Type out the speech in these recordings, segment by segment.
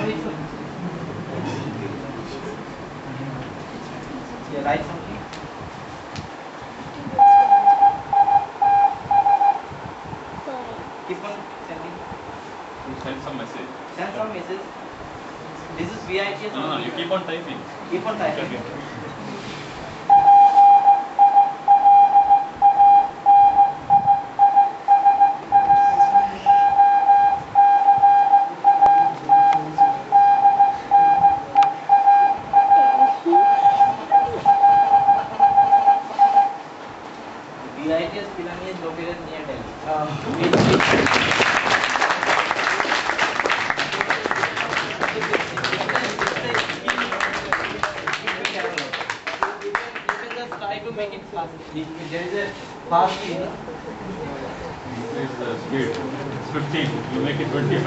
Yeah, write something. Keep on sending. Send some message. Send some message. This is VITS. No, you keep on typing. Keep on typing. Okay. VITS Pilani is located near Delhi. Try to make it fast. There is a fast key. Increase the speed. It's 15. You make it 25.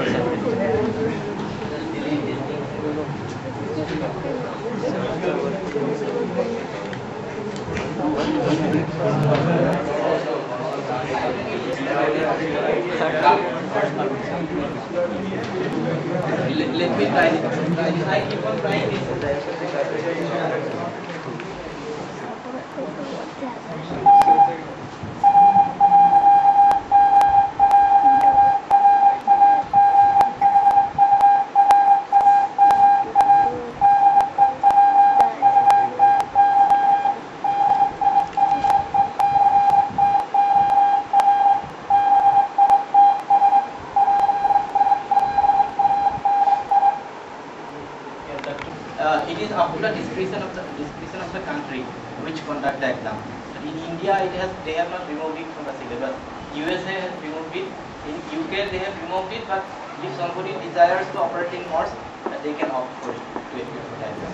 Let me try it. I keep on trying this. It is up to the discretion of the country which conduct the exam. In India, they have not removed it from the syllabus. USA has removed it. In UK, they have removed it. But if somebody desires to operate in Morse, they can opt for it to exam.